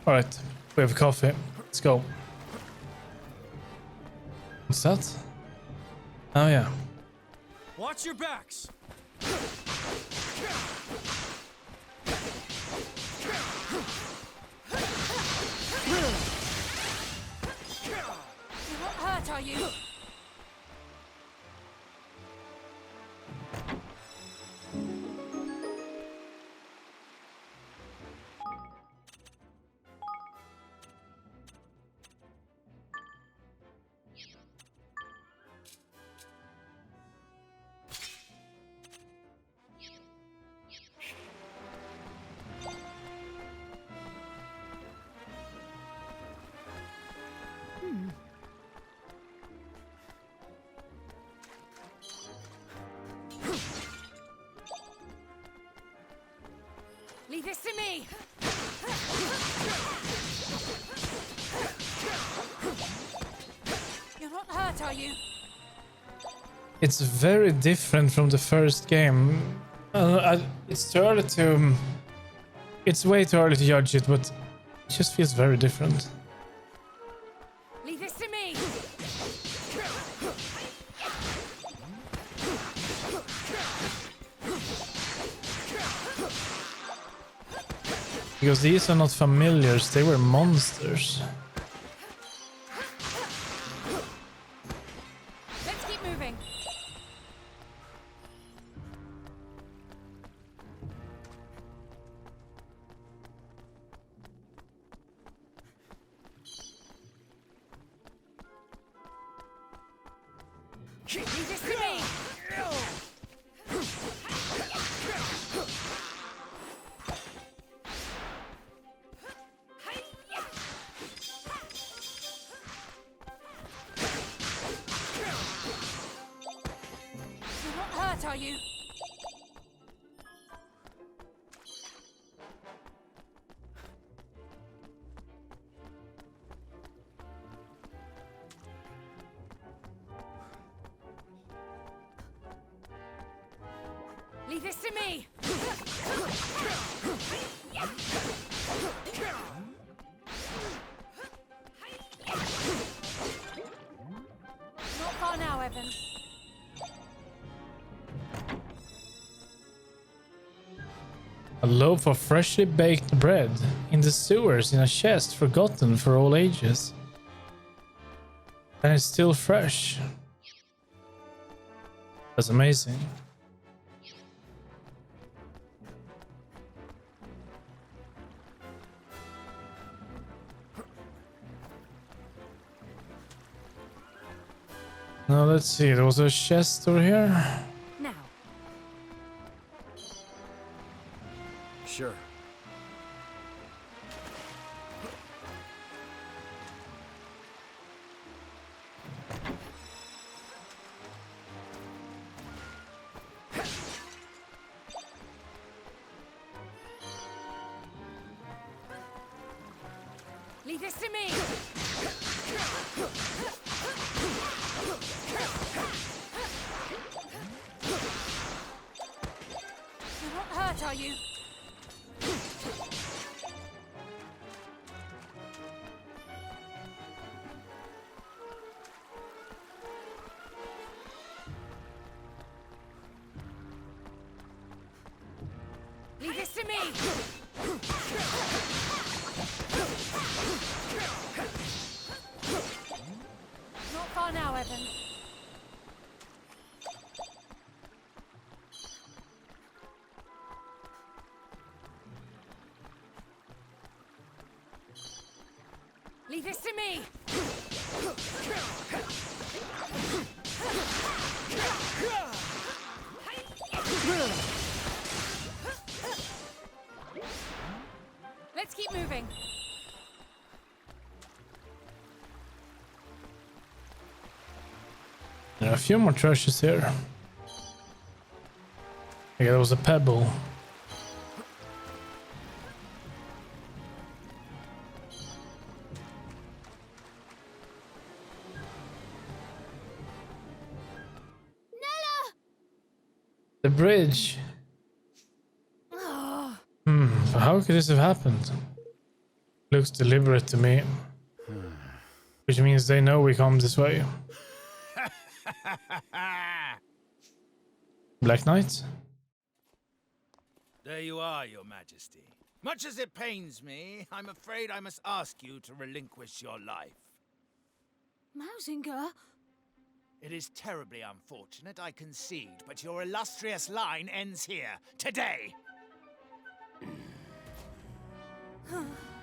All right, we have coffee. Let's go. What's that? Oh yeah. Watch your backs. You're not hurt, are you? Leave this to me! You're not hurt, are you? It's very different from the first game. It's too early to... It's way too early to judge it, but it just feels very different. Leave this to me! Because these are not familiars, they were monsters. Let's keep moving. Leave this to me! You're not hurt, are you? Leave this to me! Not far now, Evan. A loaf of freshly baked bread in the sewers in a chest forgotten for all ages. And it's still fresh. That's amazing. Now let's see, there was a chest over here. Now. Sure. Leave this to me! You're not hurt, are you? Leave this to me! Not far now, Evan. Leave this to me! Let's keep moving. There are a few more treasures here. Yeah, there was a pebble. The bridge. How could this have happened? Looks deliberate to me. Which means they know we come this way. Black Knight? There you are, Your Majesty. Much as it pains me, I'm afraid I must ask you to relinquish your life. Mausinger? It is terribly unfortunate, I concede, but your illustrious line ends here, today.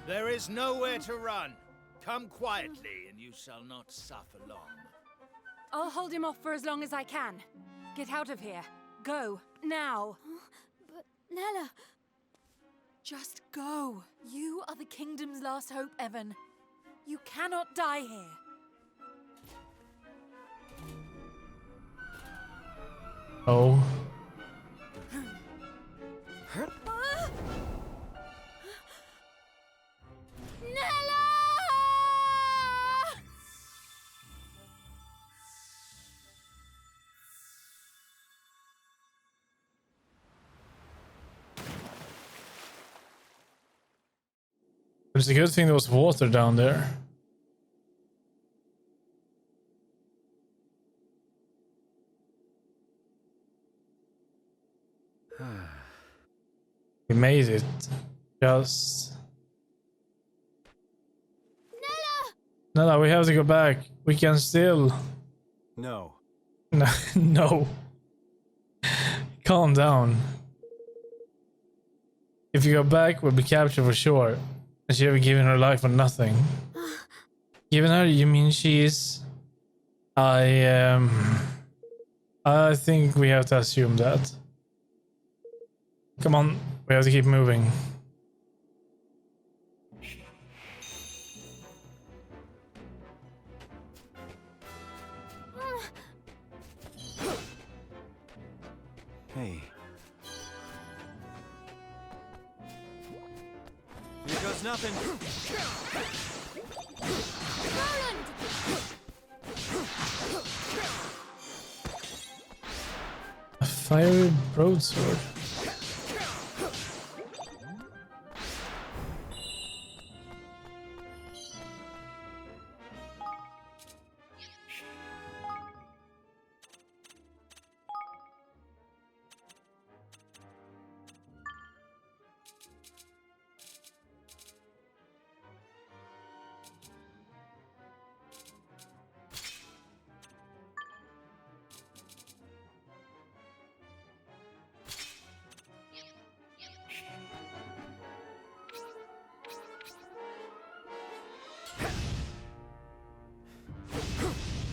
There is nowhere to run. Come quietly, and you shall not suffer long. I'll hold him off for as long as I can. Get out of here. Go. Now. But, Nella... Just go. You are the kingdom's last hope, Evan. You cannot die here. Oh. Nella! It's a good thing there was water down there. We made it. Just... Nella, we have to go back. We can still... No. No. No. Calm down. If you go back, we'll be captured for sure. And she ever given her life for nothing. Given her, you mean she's... I think we have to assume that. Come on, we have to keep moving. Hey. Here goes nothing. A fiery broadsword.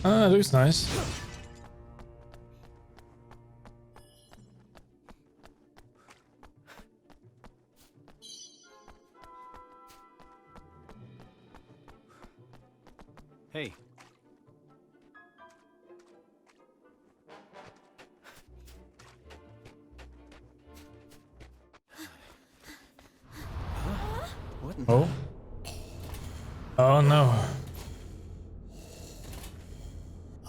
Ah, looks nice. Hey. What? Oh. Oh no.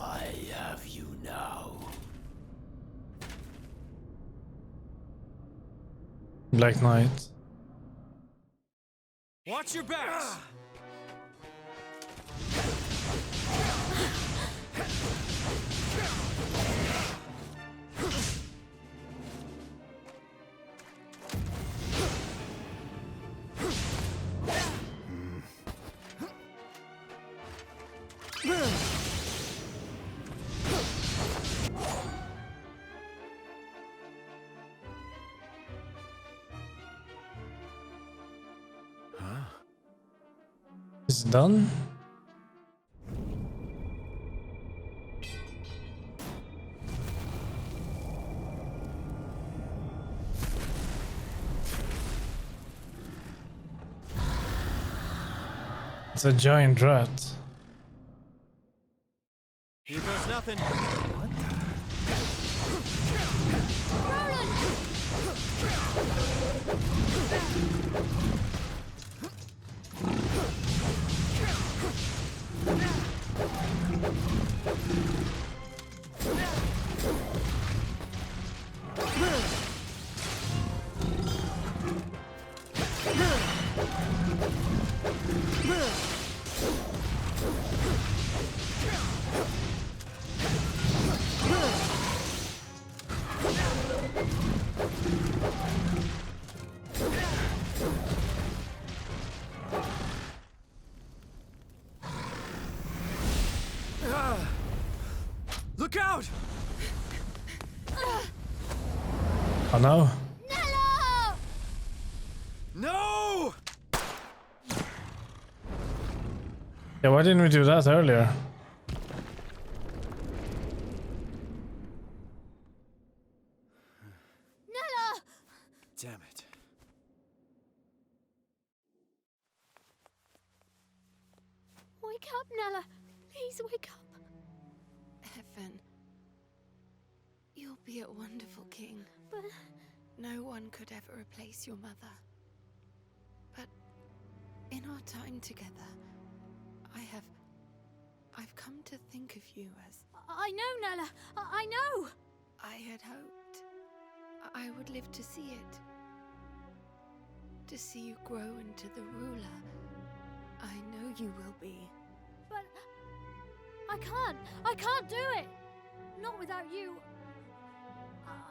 I have you now. Black Knight. Watch your backs! Is it done? It's a giant rat. Here goes nothing. Oh no. Nella! No! Yeah, why didn't we do that earlier? Nella! Damn it. Wake up, Nella. Please wake up. Evan, you'll be a wonderful king. But no one could ever replace your mother. But in our time together, I've come to think of you as... I know, Nella. I know. I had hoped I would live to see it. To see you grow into the ruler I know you will be. But I can't do it. Not without you.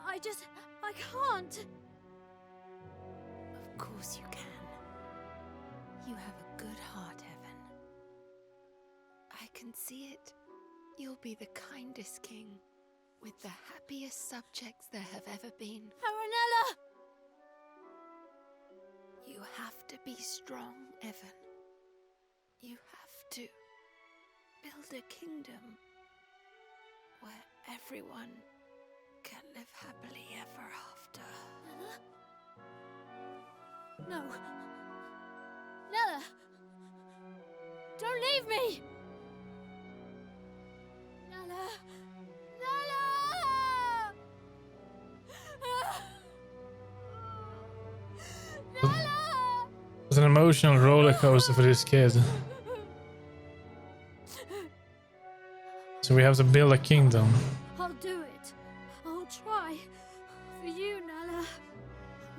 I can't. Of course you can. You have a good heart, Evan. I can see it. You'll be the kindest king, with the happiest subjects there have ever been. Aranella! You have to be strong, Evan. You have to build a kingdom where everyone can live happily ever after. Nella? No. Nella! Don't leave me! Nella! Nella! Nella! It's an emotional roller coaster for this kid. So we have to build a kingdom. I'll do it. I'll try. For you, Nella.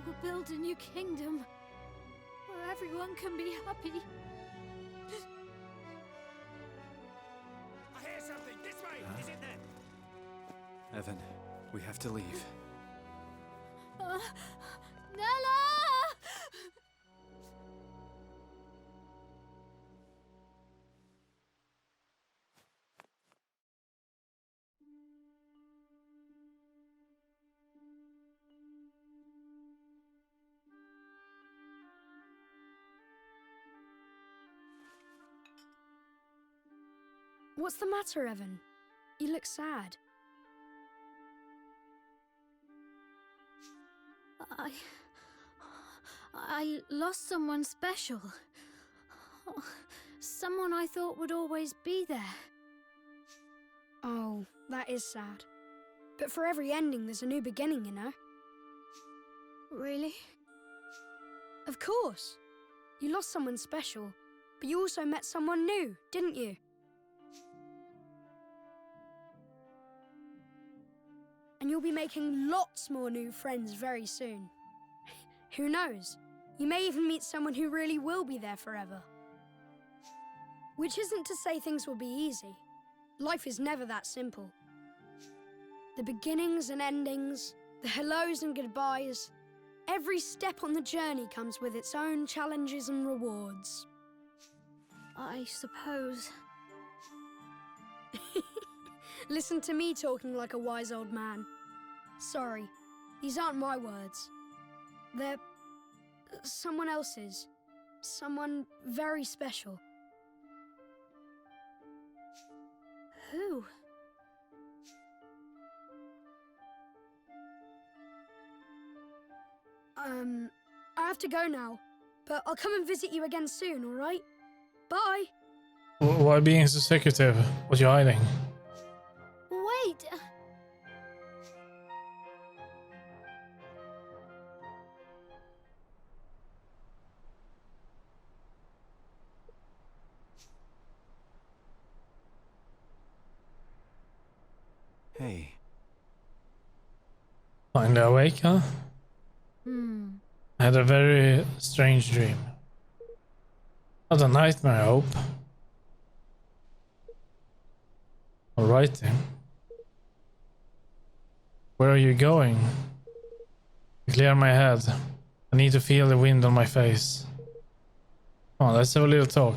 We'll build a new kingdom where everyone can be happy. I hear something. This way. Is it there? Evan, we have to leave. Nella! What's the matter, Evan? You look sad. I lost someone special. Someone I thought would always be there. Oh, that is sad. But for every ending, there's a new beginning, you know? Really? Of course. You lost someone special, but you also met someone new, didn't you? And you'll be making lots more new friends very soon. Who knows? You may even meet someone who really will be there forever. Which isn't to say things will be easy. Life is never that simple. The beginnings and endings, the hellos and goodbyes, every step on the journey comes with its own challenges and rewards. I suppose. Listen to me talking like a wise old man. Sorry, these aren't my words. They're someone else's. Someone very special. Who? I have to go now, but I'll come and visit you again soon, all right? Bye. Why being so secretive? What you hiding? Wait! Hey. Finally awake, huh? I had a very strange dream. Not a nightmare, I hope. Alright then. Where are you going? Clear my head. I need to feel the wind on my face. Come on, let's have a little talk.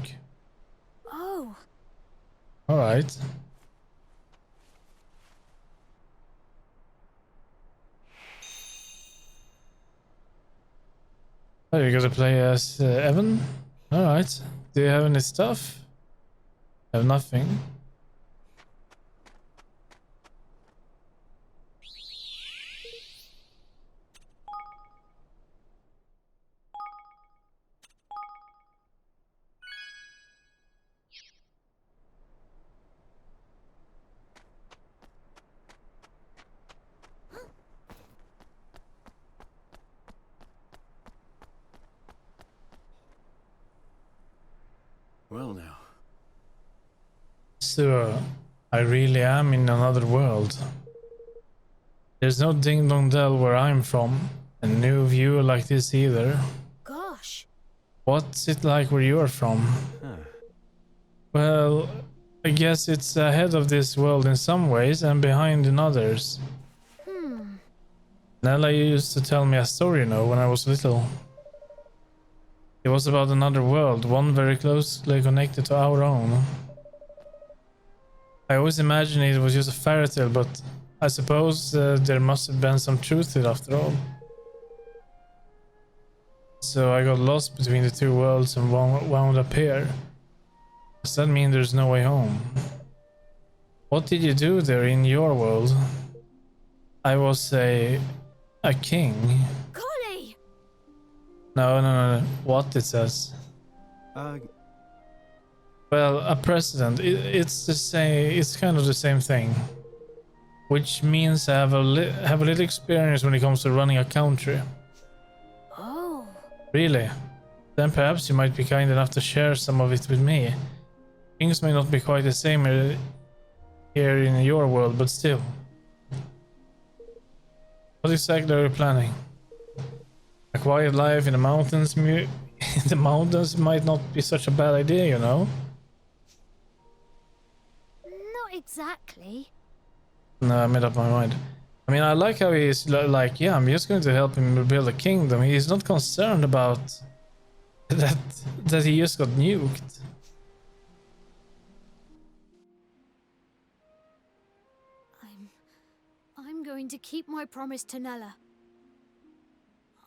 Oh, Alright. Oh, you're gonna play as Evan? Alright. Do you have any stuff? I have nothing. Well now. So, I really am in another world. There's no ding dong dell where I'm from, and no view like this either. Gosh. What's it like where you're from? Huh. Well, I guess it's ahead of this world in some ways and behind in others. Nella used to tell me a story, you know, when I was little. It was about another world, one very closely connected to our own. I always imagined it was just a fairy tale, but I suppose there must have been some truth to it after all. So I got lost between the two worlds and wound up here. Does that mean there's no way home? What did you do there in your world? I was a king. Kuni! No. What it says? Well, a president. It's the same. It's kind of the same thing, which means I have a little experience when it comes to running a country. Oh. Really? Then perhaps you might be kind enough to share some of it with me. Things may not be quite the same here in your world, but still. What exactly are you planning? A quiet life in the mountains. In the mountains might not be such a bad idea, you know. Not exactly. No, I made up my mind. I mean, I like how he's like, yeah, I'm just going to help him build a kingdom. He's not concerned about that he just got nuked. I'm going to keep my promise to Nella.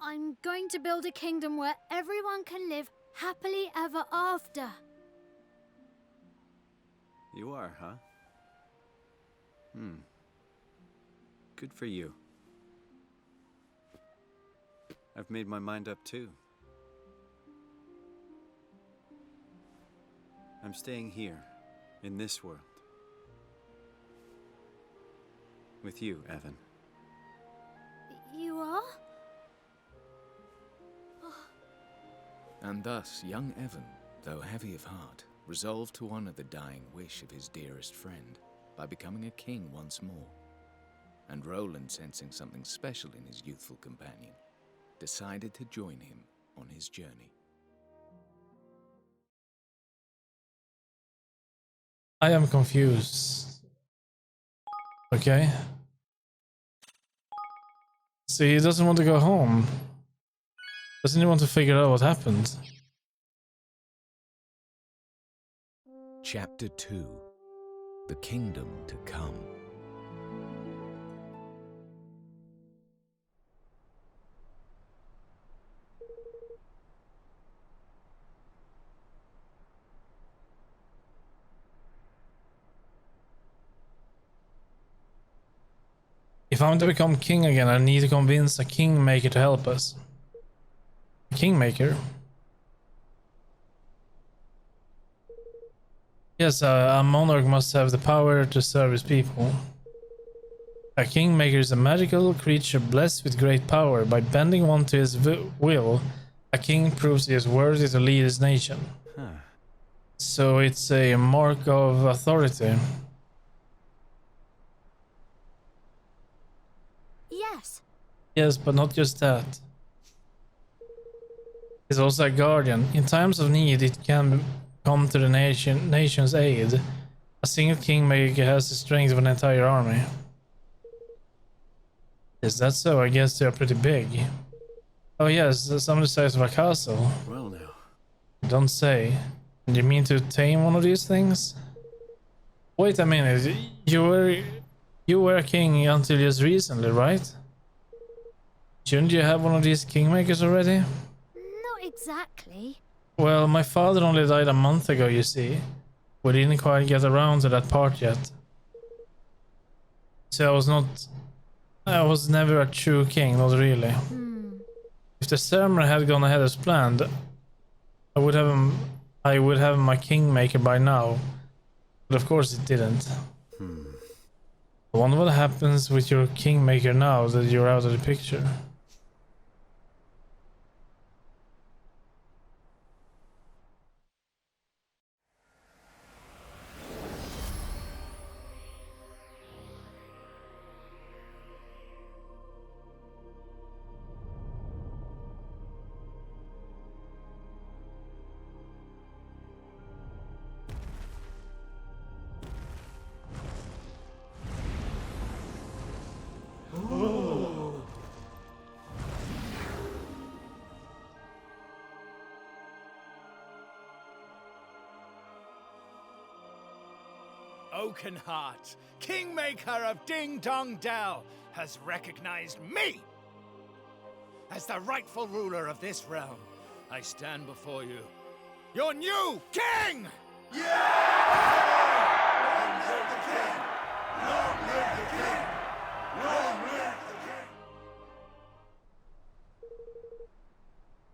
I'm going to build a kingdom where everyone can live happily ever after. You are, huh? Good for you. I've made my mind up too. I'm staying here, in this world. With you, Evan. You are? And thus, young Evan, though heavy of heart, resolved to honor the dying wish of his dearest friend by becoming a king once more. And Roland, sensing something special in his youthful companion, decided to join him on his journey. I am confused. Okay. So he doesn't want to go home. Doesn't he want to figure out what happened? Chapter 2: The Kingdom to Come. If I'm to become king again, I need to convince a kingmaker to help us. A kingmaker? Yes, a monarch must have the power to serve his people. A kingmaker is a magical creature blessed with great power. By bending one to his will, a king proves he is worthy to lead his nation. Huh. So it's a mark of authority. Yes. Yes, but not just that. He's also a guardian. In times of need, it can come to the nation's aid. A single kingmaker has the strength of an entire army. Is that so? I guess they are pretty big. Oh yes, some the size of a castle. Well now. Don't say. You mean to tame one of these things? Wait a minute. You were a king until just recently, right? Shouldn't you have one of these kingmakers already? exactly. Well, my father only died a month ago, you see. We didn't quite get around to that part yet. So I was never a true king, not really. If the ceremony had gone ahead as planned, I would have my kingmaker by now. But of course it didn't. I wonder what happens with your kingmaker now that you're out of the picture. Oakenheart, Kingmaker of Ding Dong Dell, has recognized me as the rightful ruler of this realm. I stand before you, your new king!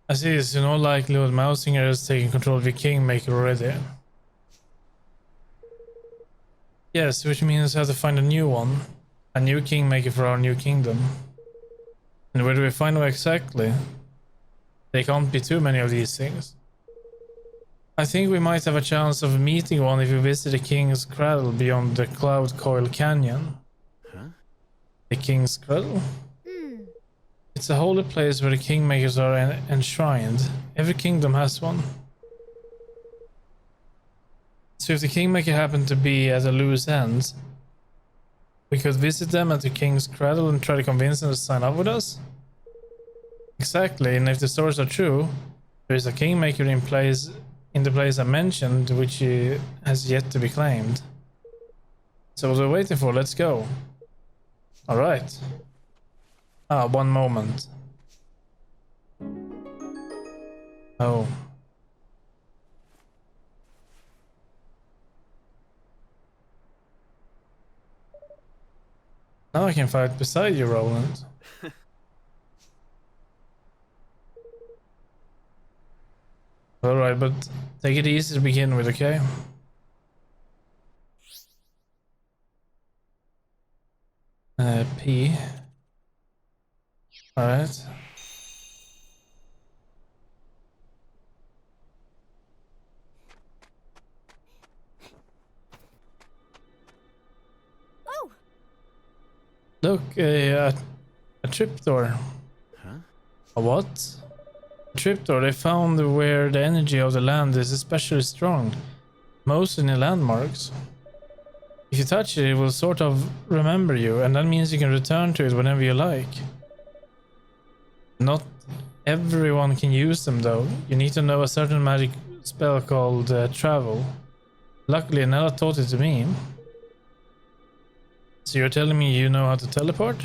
I see it's in all likelihood Mousinger has taken control of the kingmaker already. Yes, which means I have to find a new one. A new kingmaker for our new kingdom. And where do we find them exactly? There can't be too many of these things. I think we might have a chance of meeting one if we visit the King's Cradle beyond the Cloud Coil Canyon. Huh? The King's Cradle? It's a holy place where the kingmakers are enshrined. Every kingdom has one. So if the kingmaker happened to be at a loose end, we could visit them at the King's Cradle and try to convince them to sign up with us? Exactly, and if the stories are true, there is a kingmaker in the place I mentioned, which has yet to be claimed. So what are we waiting for? Let's go. Alright. One moment. Oh. Now I can fight beside you, Roland. Alright, but take it easy to begin with, okay? P. Alright. Oh! Look, a tripdoor. Huh? A what? A tripdoor. They found where the energy of the land is especially strong. Most in the landmarks. If you touch it, it will sort of remember you, and that means you can return to it whenever you like. Not everyone can use them though. You need to know a certain magic spell called travel. Luckily, Nella taught it to me. So you're telling me you know how to teleport?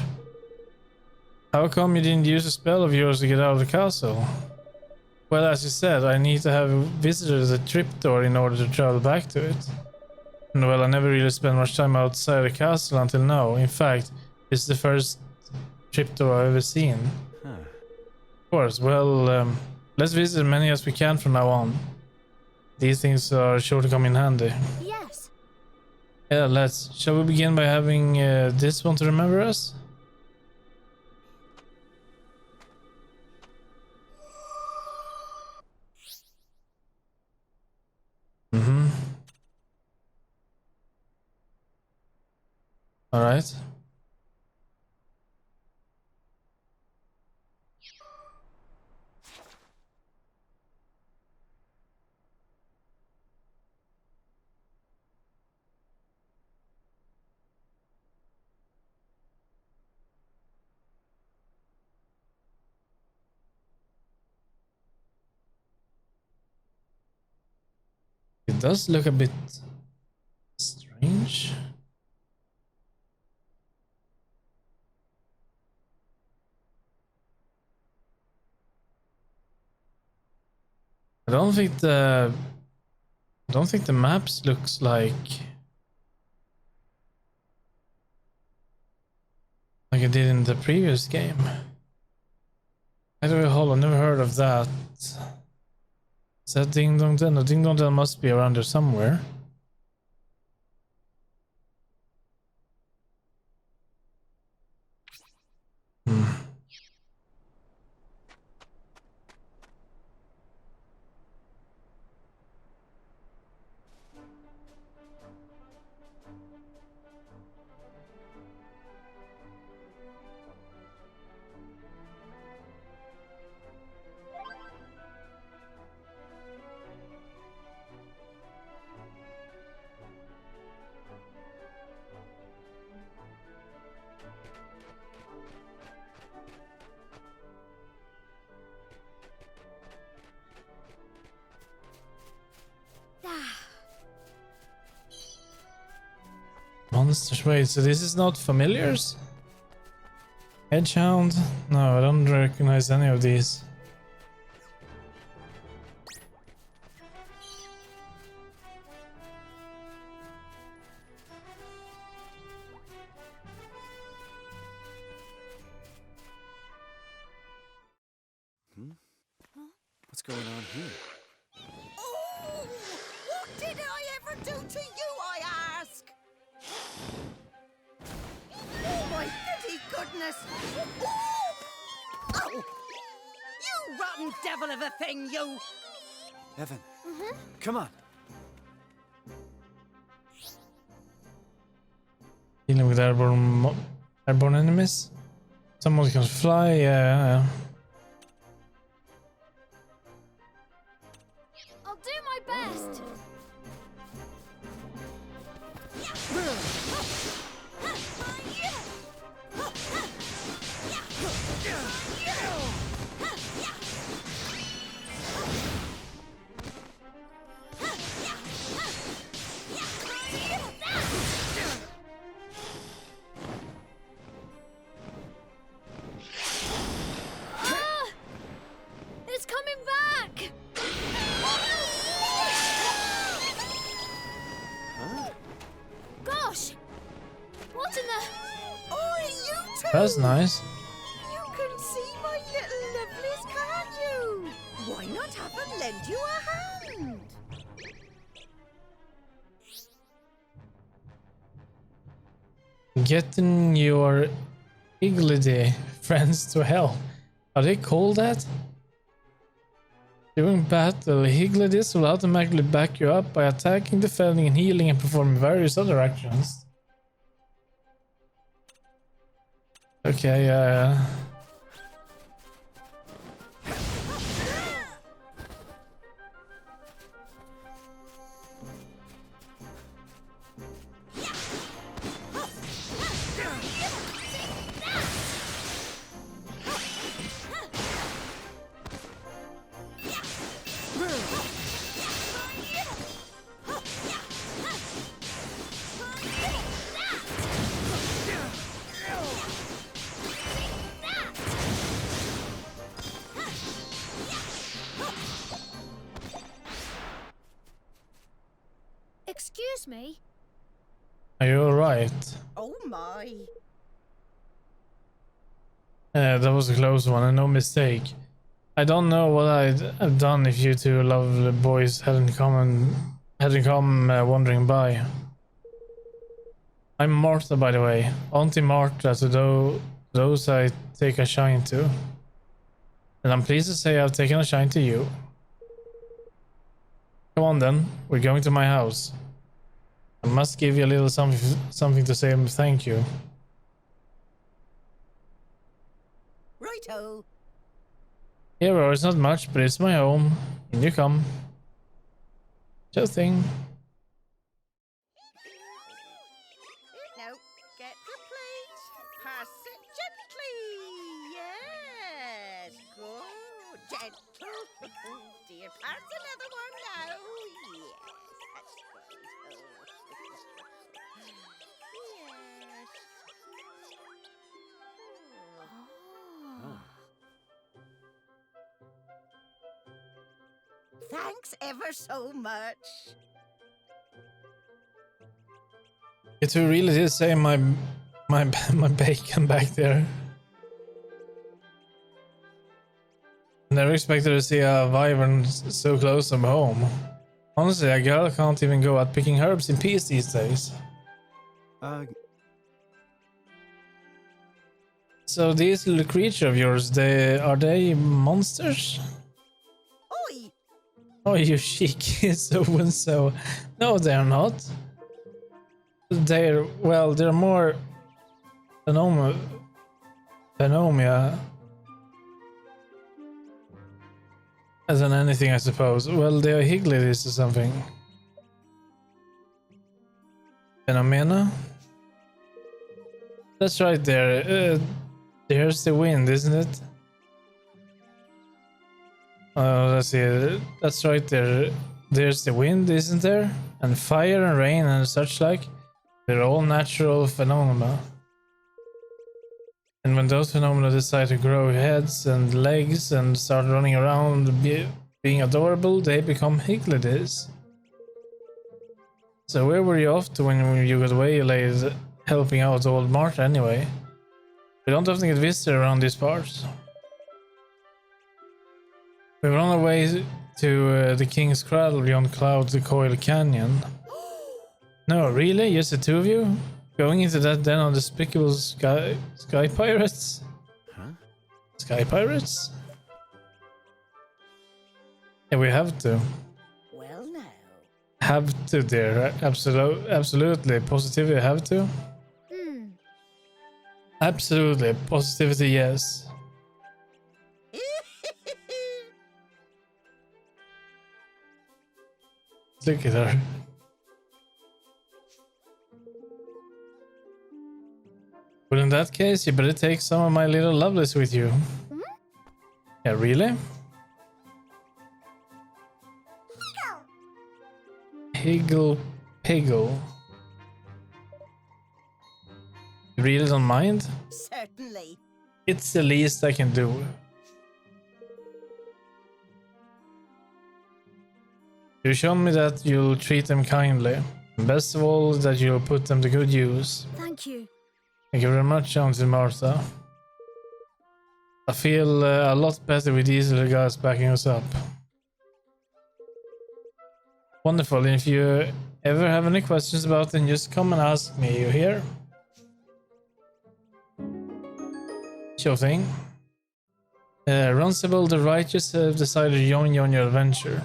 How come you didn't use a spell of yours to get out of the castle? Well, as you said, I need to have visited the tripdoor in order to travel back to it. And well, I never really spent much time outside the castle until now. In fact, this is the first tripdoor I've ever seen. Huh. Of course, well, let's visit as many as we can from now on. These things are sure to come in handy. Yes. Yeah, let's. Shall we begin by having this one to remember us? Mm-hmm. Alright. It does look a bit strange. I don't think the maps looks like it did in the previous game. By the way, hold on, never heard of that. Is that Ding Dong Dell? No, Ding Dong Dell must be around there somewhere. Monsters. Wait, so this is not familiars? Hedgehound? No, I don't recognize any of these. What's going on here? Oh, what did I ever do to you, I ask? Oh, my goody goodness! Oh! You rotten devil of a thing, you! Evan, come on. Dealing with airborne enemies? Someone can fly, yeah. I'll do my best. It's coming back. Gosh, what in the? Oh, you two! That's nice. You can see my little lovelies, can't you? Why not have them lend you a hand? Getting your Igledy friends to hell. Are they called that? During battle, Higgledies will automatically back you up by attacking, defending, and healing, and performing various other actions. Okay, Excuse me. are you alright? Oh my. That was a close one, and no mistake. I don't know what I'd have done if you two lovely boys hadn't come wandering by. I'm Martha, by the way. Auntie Martha to those I take a shine to. And I'm pleased to say I've taken a shine to you. Come on then, we're going to my house. I must give you a little something to say thank you. Righto. Hero, it's not much, but it's my home. In you come. Sure thing. Now, get the plate. Pass it gently. Yes. Good. Gentle. Dear, pass another one now. Yes. That's good. Yes. Thanks ever so much. You two really did say my bacon back there. Never expected to see a wyvern so close to home. Honestly, a girl can't even go out picking herbs in peace these days. So these little creatures of yours, are they monsters? Oi! Oh, you cheeky so-and-so. No, they're not. They're more phenomia than anything, I suppose. Well, they are higgledies or something. Phenomena? That's right there. There's the wind, isn't it? Let's see. That's right there. There's the wind, isn't there? And fire and rain and such like. They're all natural phenomena. And when those phenomena decide to grow heads and legs and start running around being adorable, they become higgledies. So where were you off to when you got waylaid helping out old Martha anyway? We don't often get visitors around these parts. We were on our way to the King's Cradle beyond Cloud to Coil Canyon. No, really? Just the two of you? Going into that den on despicable sky pirates? Huh? Sky pirates? Yeah, we have to. Well, now. Have to, dear. Absolutely. Positivity, have to? Absolutely. Positivity, yes. Look at her. Well, in that case, you better take some of my little lovelies with you. Yeah, really? Higgle Piggle. You really don't mind? Certainly. It's the least I can do. You show me that you'll treat them kindly. And best of all, that you'll put them to good use. Thank you. Thank you very much, Auntie Martha. I feel a lot better with these little guys backing us up. Wonderful. If you ever have any questions about them, just come and ask me. You hear? Sure thing. Runcible the Righteous have decided to join you on your adventure.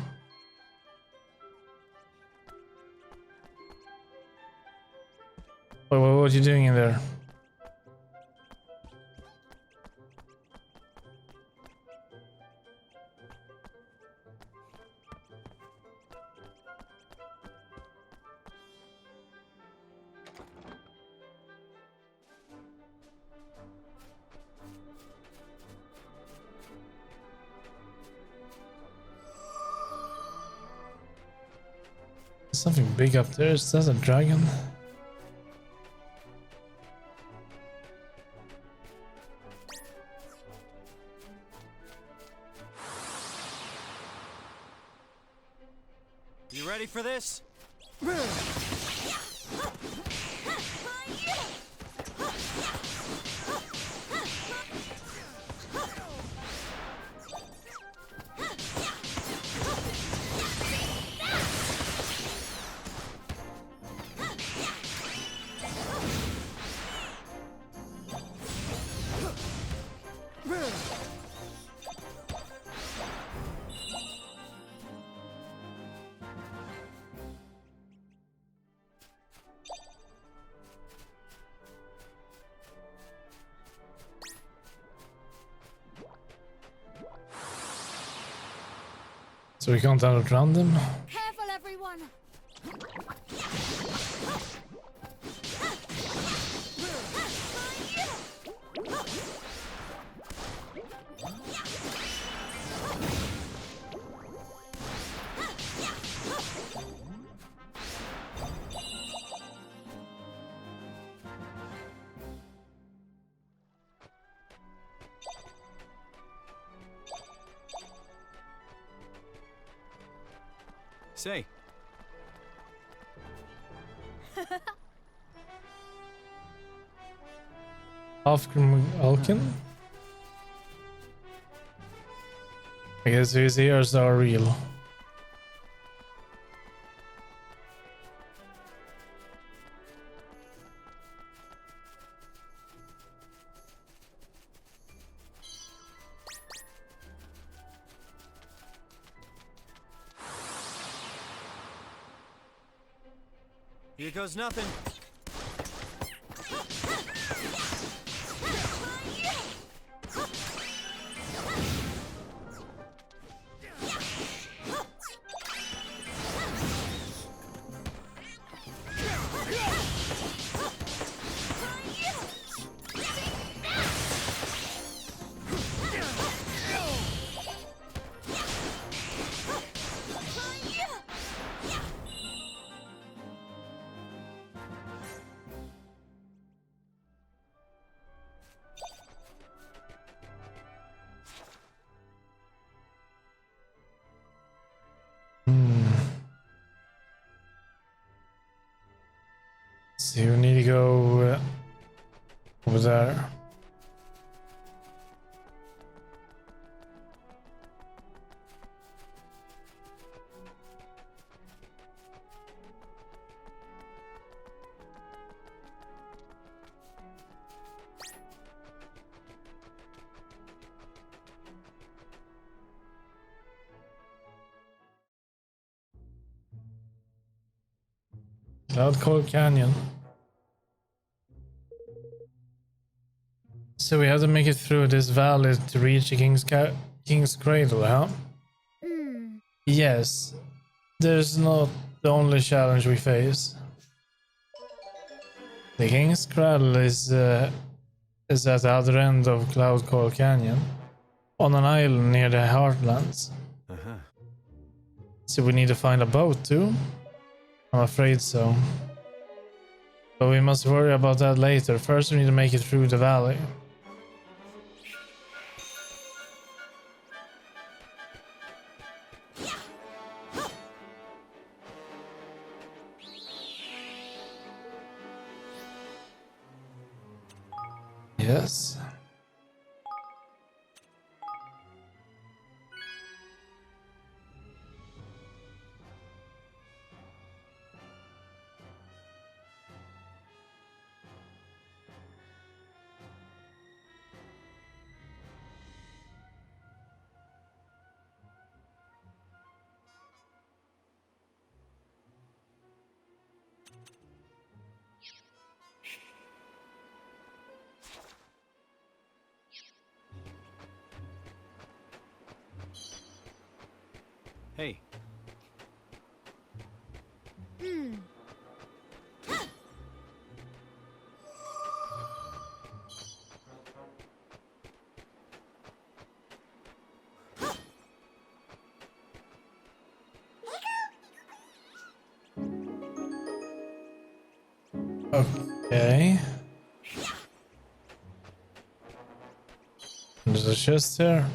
What are you doing in there? There's something big up there. Is that a dragon? You ready for this? So we can't outrun them? Careful, everyone! Say, Afgrim Alkin? I guess his ears are real. here goes nothing. So you need to go over there. Cloud Cold Canyon. So we have to make it through this valley to reach the King's Cradle, huh? Yes. There's not the only challenge we face. The King's Cradle is at the other end of Cloud Cold Canyon, on an island near the Heartlands. So we need to find a boat too? I'm afraid so. But we must worry about that later. First we need to make it through the valley. Yes. Hey, Okay. There's a chest there.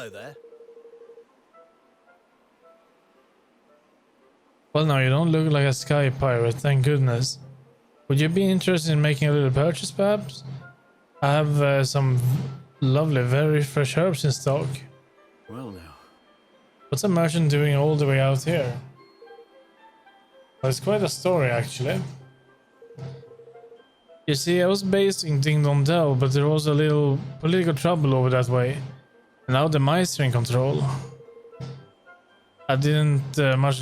hello there. Well, no, you don't look like a sky pirate, thank goodness. Would you be interested in making a little purchase, perhaps? I have some lovely, very fresh herbs in stock. Well now. What's a merchant doing all the way out here? Well, it's quite a story, actually. You see, I was based in Ding Dong Dell, but there was a little political trouble over that way. And now the mice are in control. I didn't much like